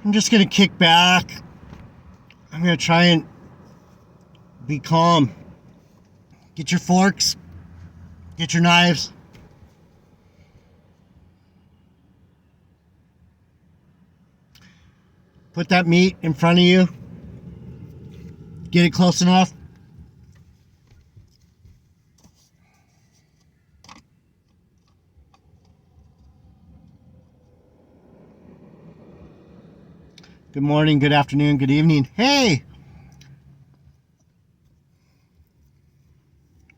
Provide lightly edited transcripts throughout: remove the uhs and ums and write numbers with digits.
I'm just going to kick back. I'm going to try and be calm. Get your forks. Get your knives. Put that meat in front of you. Get it close enough. Good morning, good afternoon, good evening. Hey!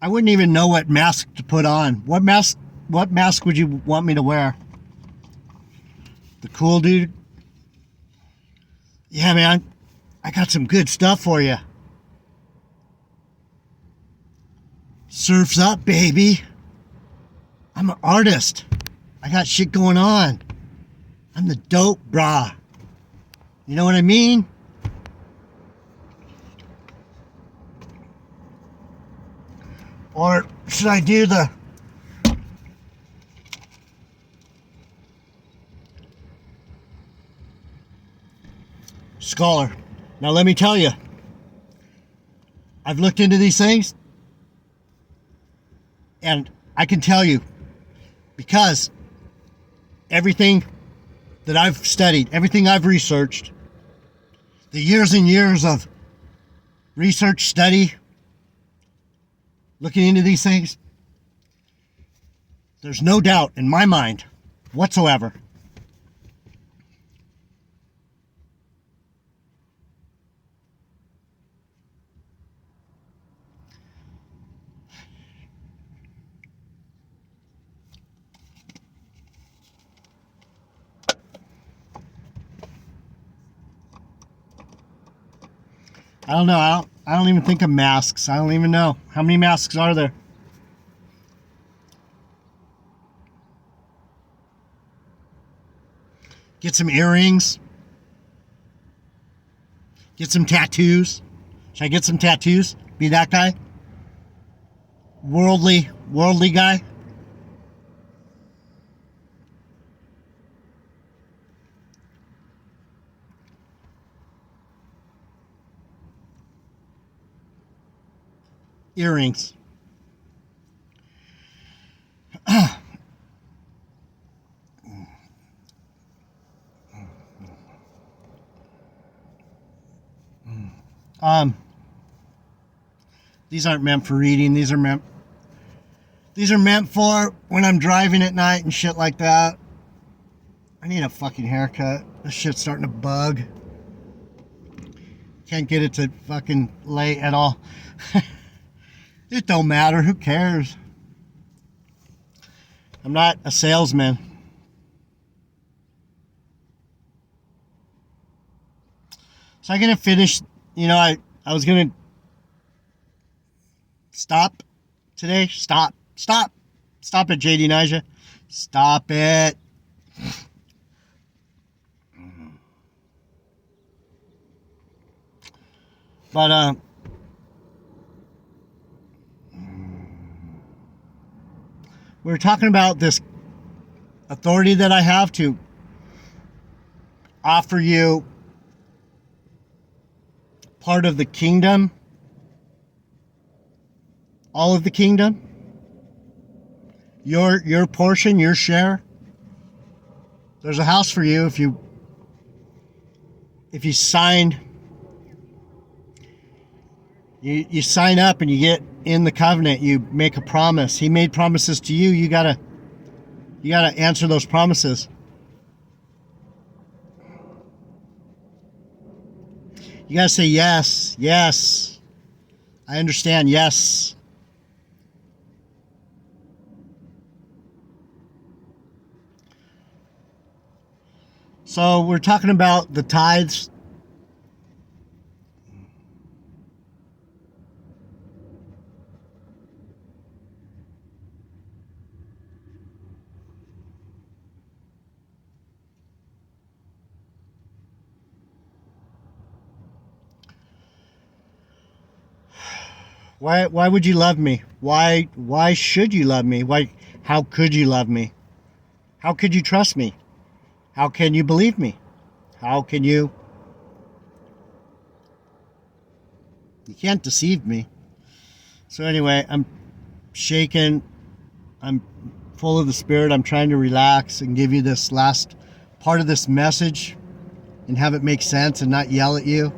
I wouldn't even know what mask to put on. What mask would you want me to wear? The cool dude? Yeah, man. I got some good stuff for you. Surf's up, baby. I'm an artist. I got shit going on. I'm the dope brah. You know what I mean? Or should I do the scholar? Now let me tell you, I've looked into these things and I can tell you, because everything that I've studied, everything I've researched, the years and years of research, study, looking into these things, there's no doubt in my mind whatsoever I don't know. I don't even think of masks. I don't even know. How many masks are there? Get some earrings. Get some tattoos. Should I get some tattoos? Be that guy? Worldly guy? Earrings. These aren't meant for reading. These are meant for when I'm driving at night and shit like that. I need a fucking haircut. This shit's starting to bug. Can't get it to fucking lay at all. It don't matter. Who cares? I'm not a salesman. So I'm going to finish, I was going to stop today. Stop it, JD Nija. Stop it. But, we were talking about this authority that I have to offer you part of the kingdom, all of the kingdom, your portion, your share. There's a house for you if you sign. You sign up and you get in the covenant. You make a promise. He made promises to you. You gotta answer those promises. You gotta say yes, yes. I understand, yes. So we're talking about the tithes. Why would you love me? Why should you love me? How could you love me? How could you trust me? How can you believe me? How can you? You can't deceive me. So anyway, I'm shaken. I'm full of the Spirit. I'm trying to relax and give you this last part of this message and have it make sense and not yell at you.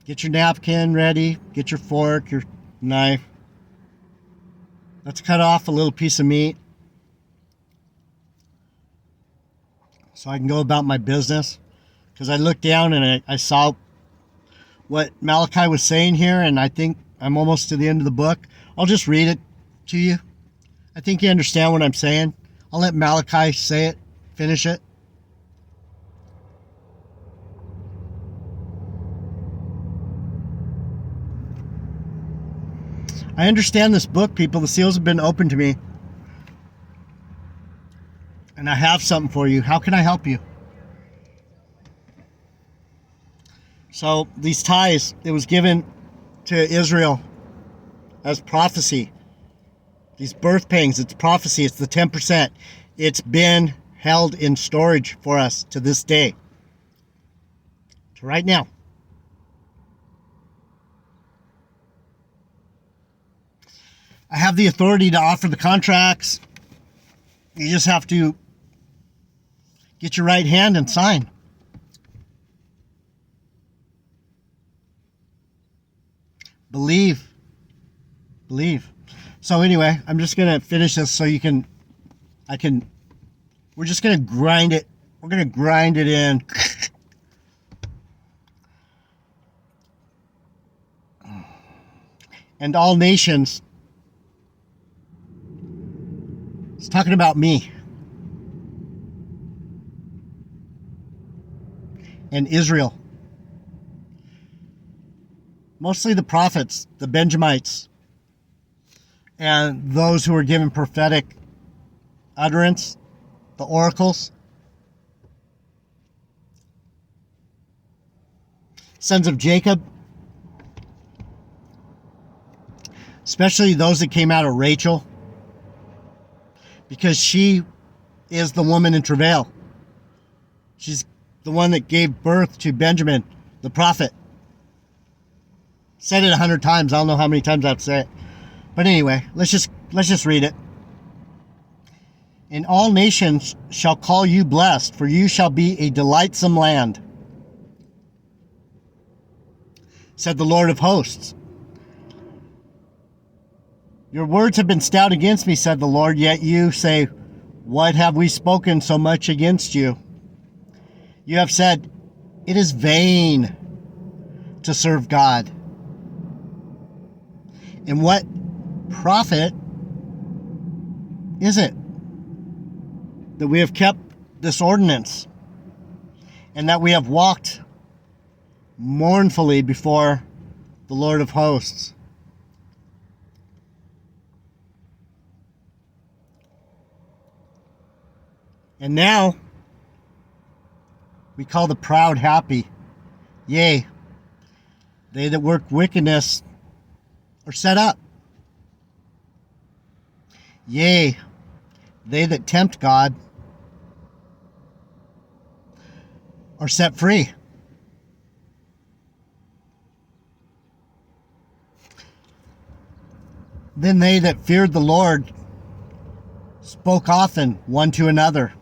Get your napkin ready. Get your fork, your knife. Let's cut off a little piece of meat so I can go about my business. Because I looked down and I saw what Malachi was saying here, and I think I'm almost to the end of the book. I'll just read it to you. I think you understand what I'm saying. I'll let Malachi say it, finish it. I understand this book, people. The seals have been opened to me. And I have something for you. How can I help you? So these tithes, it was given to Israel as prophecy. These birth pangs, it's prophecy. It's the 10%. It's been held in storage for us to this day. To right now. I have the authority to offer the contracts. You just have to get your right hand and sign. Believe. So anyway, I'm just going to finish this so we're just going to grind it. We're going to grind it in. And all nations. It's talking about me. And Israel. Mostly the prophets, the Benjamites, and those who were given prophetic utterance, the oracles. Sons of Jacob, especially those that came out of Rachel, because she is the woman in travail. She's the one that gave birth to Benjamin, the prophet. Said it 100 times. I don't know how many times I have to say it. But anyway, let's just read it. And all nations shall call you blessed, for you shall be a delightsome land, said the Lord of hosts. Your words have been stout against me, said the Lord, yet you say, what have we spoken so much against you? You have said, it is vain to serve God. And what profit is it that we have kept this ordinance and that we have walked mournfully before the Lord of hosts? And now we call the proud happy. Yea, they that work wickedness are set up. Yea, they that tempt God are set free. Then they that feared the Lord spoke often one to another.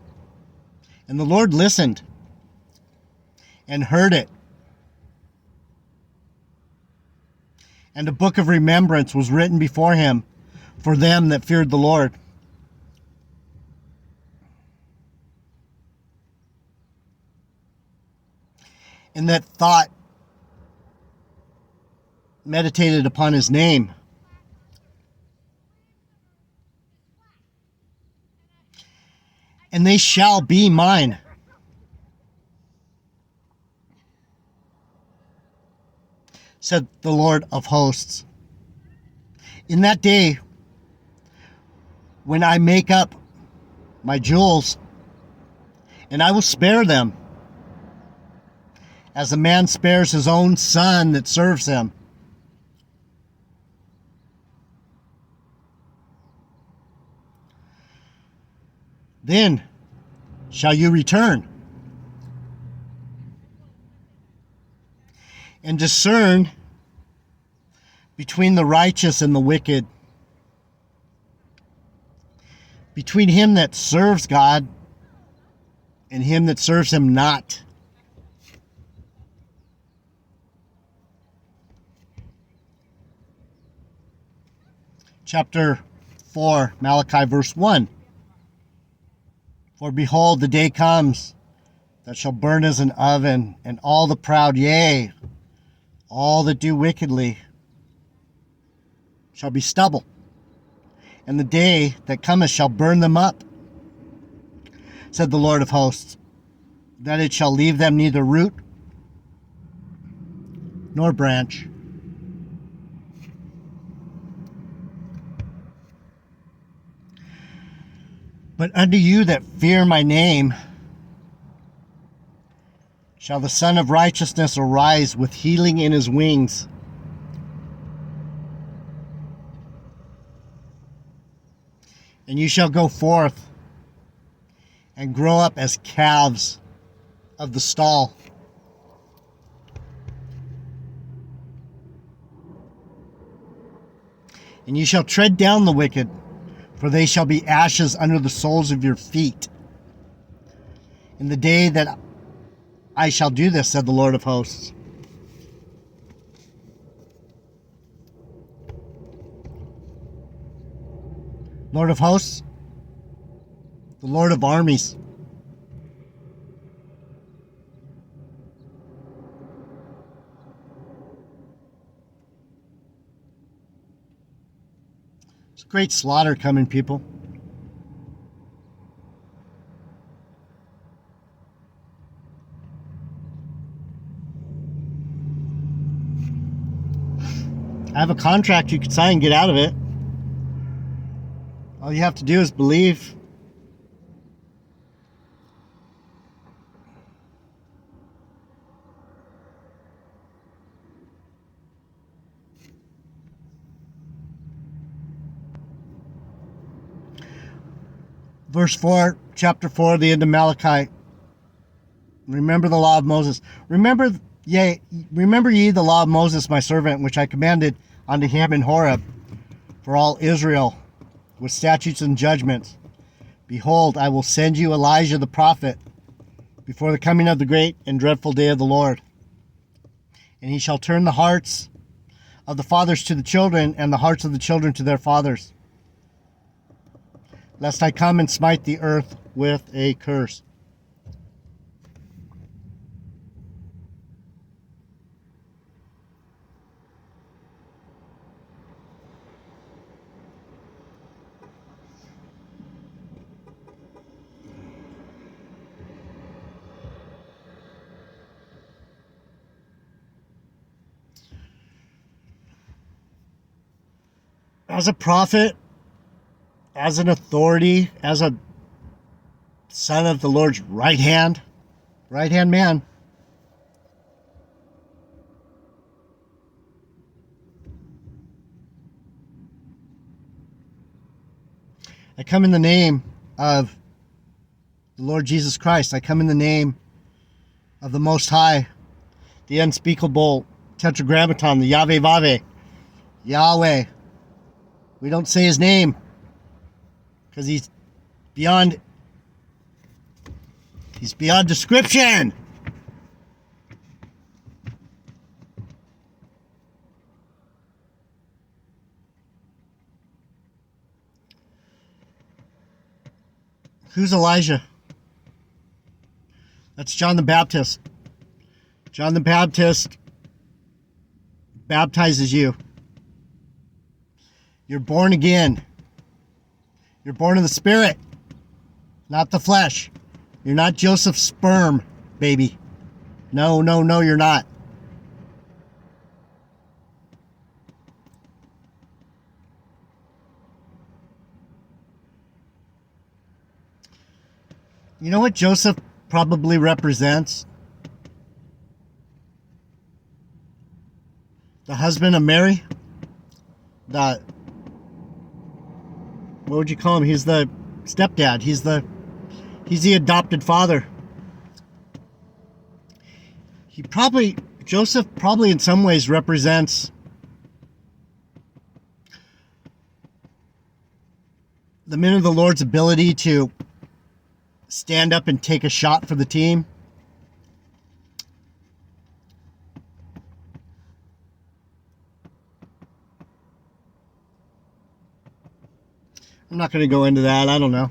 And the Lord listened and heard it. And a book of remembrance was written before him for them that feared the Lord. And that thought meditated upon his name. And they shall be mine. Said the Lord of hosts. In that day, when I make up my jewels, and I will spare them, as a man spares his own son that serves him. Then shall you return, and discern between the righteous and the wicked, between him that serves God and him that serves him not. Chapter 4, Malachi, verse 1. For behold, the day comes that shall burn as an oven, and all the proud, yea, all that do wickedly, shall be stubble. And the day that cometh shall burn them up, said the Lord of hosts, that it shall leave them neither root nor branch. But unto you that fear my name shall the Son of Righteousness arise with healing in his wings. And you shall go forth and grow up as calves of the stall. And you shall tread down the wicked, for they shall be ashes under the soles of your feet. In the day that I shall do this, said the Lord of hosts. Lord of hosts, the Lord of armies. It's a great slaughter coming, people. I have a contract you could sign and get out of it. All you have to do is believe. Verse 4, chapter 4, the end of Malachi. Remember the law of Moses. Remember ye the law of Moses, my servant, which I commanded unto him in Horeb, for all Israel, with statutes and judgments. Behold, I will send you Elijah the prophet before the coming of the great and dreadful day of the Lord. And he shall turn the hearts of the fathers to the children, and the hearts of the children to their fathers, lest I come and smite the earth with a curse. As a prophet, as an authority, as a son of the Lord's right hand man, I come in the name of the Lord Jesus Christ. I come in the name of the Most High, the unspeakable Tetragrammaton, the Yahweh Vave, Yahweh. We don't say his name because he's beyond description. Who's Elijah? That's John the Baptist. John the Baptist baptizes you. You're born again. You're born of the Spirit, not the flesh. You're not Joseph's sperm, baby. No, you're not. You know what Joseph probably represents? The husband of Mary? What would you call him? He's the stepdad. He's He's the adopted father. Joseph probably in some ways represents the men of the Lord's ability to stand up and take a shot for the team. I'm not going to go into that. I don't know.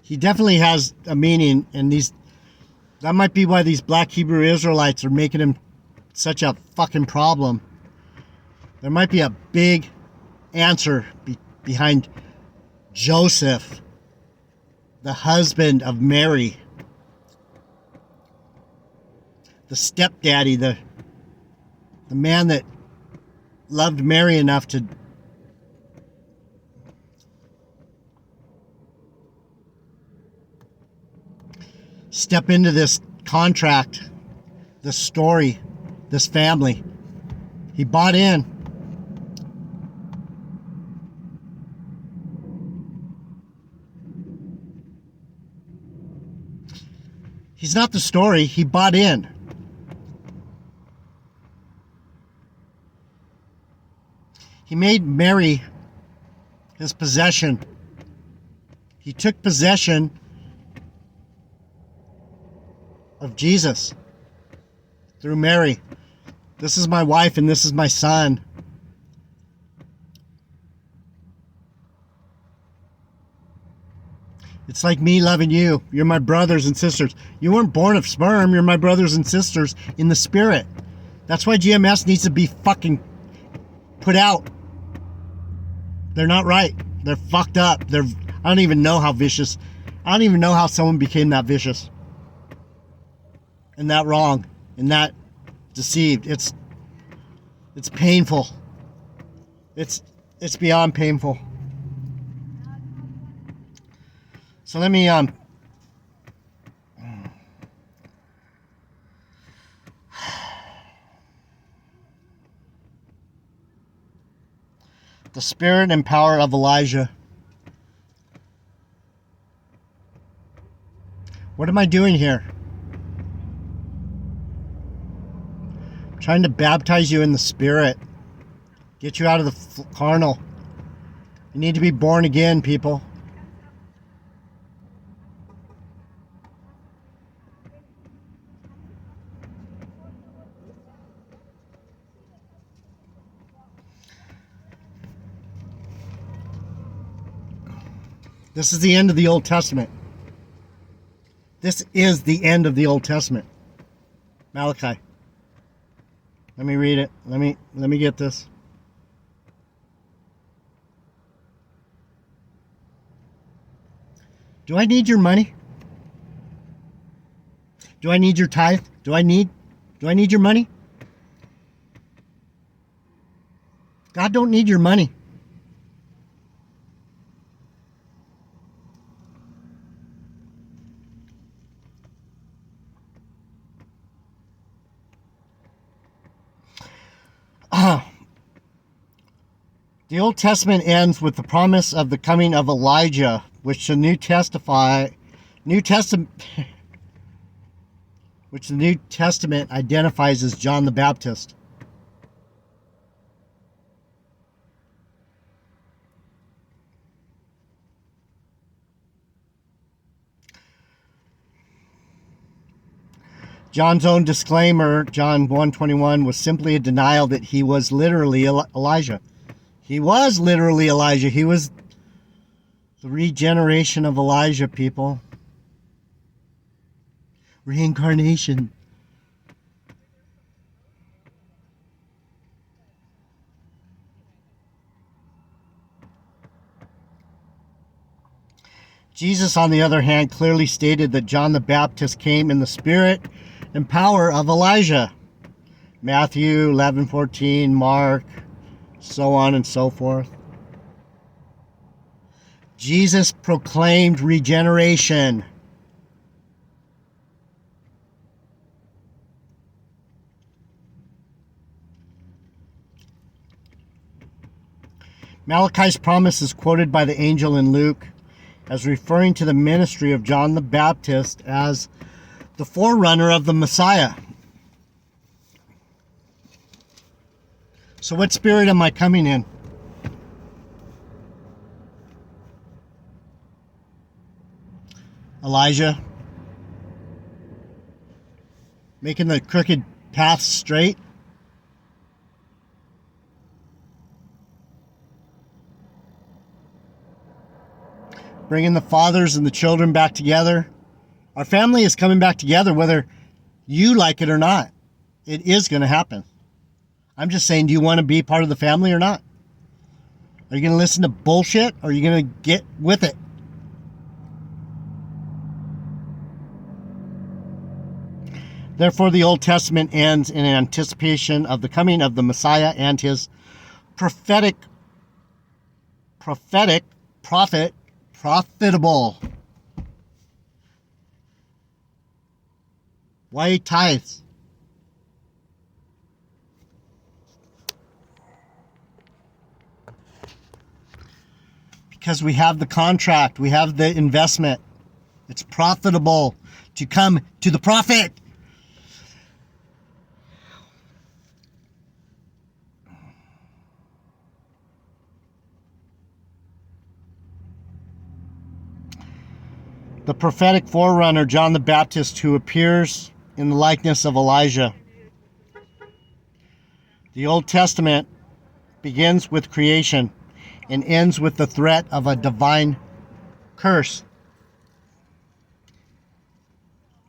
He definitely has a meaning, and that might be why these black Hebrew Israelites are making him such a fucking problem. There might be a big answer behind Joseph, the husband of Mary, the stepdaddy, the man that loved Mary enough to step into this contract, this story, this family. He bought in. He's not the story, he bought in. He made Mary his possession. He took possession of Jesus through Mary. This is my wife and this is my son. It's like me loving you. You're my brothers and sisters. You weren't born of sperm. You're my brothers and sisters in the spirit. That's why GMS needs to be fucking put out. They're not right. They're fucked up. I don't even know how vicious. I don't even know how someone became that vicious. And that wrong. And that deceived. It's painful. It's beyond painful. So let me the spirit and power of Elijah. What am I doing here? I'm trying to baptize you in the spirit. Get you out of the carnal. You need to be born again, people. This is the end of the Old Testament. This is the end of the Old Testament. Malachi. Let me read it. Let me get this. Do I need your money? Do I need your tithe? Do I need your money? God don't need your money. The Old Testament ends with the promise of the coming of Elijah, which the New Testament identifies as John the Baptist. John's own disclaimer, John 1:21, was simply a denial that he was literally Elijah. He was literally Elijah. He was the regeneration of Elijah, people. Reincarnation. Jesus, on the other hand, clearly stated that John the Baptist came in the spirit and power of Elijah. Matthew 11:14, Mark, so on and so forth. Jesus proclaimed regeneration. Malachi's promise is quoted by the angel in Luke. as referring to the ministry of John the Baptist as the forerunner of the Messiah. So what spirit am I coming in? Elijah, making the crooked path straight? Bringing the fathers and the children back together? Our family is coming back together whether you like it or not. It is going to happen. I'm just saying, do you want to be part of the family or not? Are you going to listen to bullshit or are you going to get with it? Therefore, the Old Testament ends in anticipation of the coming of the Messiah and his profitable. Why tithes? Because we have the contract, we have the investment. It's profitable to come to the prophet. The prophetic forerunner, John the Baptist, who appears in the likeness of Elijah. The Old Testament begins with creation and ends with the threat of a divine curse,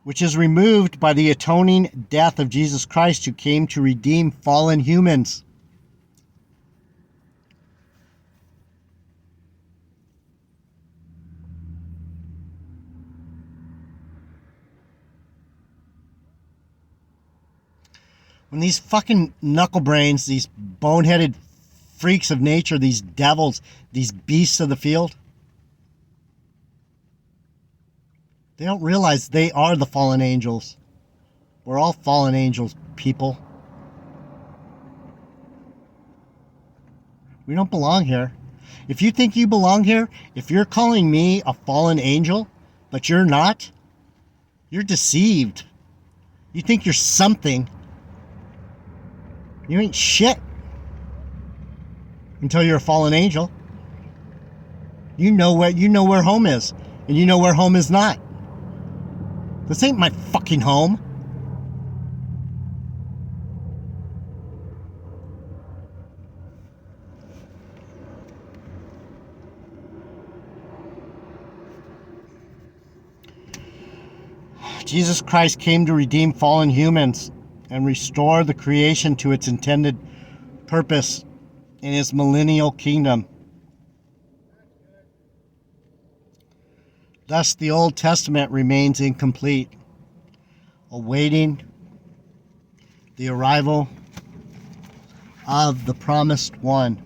which is removed by the atoning death of Jesus Christ, who came to redeem fallen humans. When these fucking knucklebrains, these boneheaded freaks of nature, these devils, these beasts of the field, they don't realize they are the fallen angels. We're all fallen angels, people. We don't belong here. If you think you belong here, if you're calling me a fallen angel, but you're not, you're deceived. You think you're something. You ain't shit until you're a fallen angel. You know where home is, and you know where home is not. This ain't my fucking home. Jesus Christ came to redeem fallen humans and restore the creation to its intended purpose in his millennial kingdom. Thus, the Old Testament remains incomplete, awaiting the arrival of the promised one.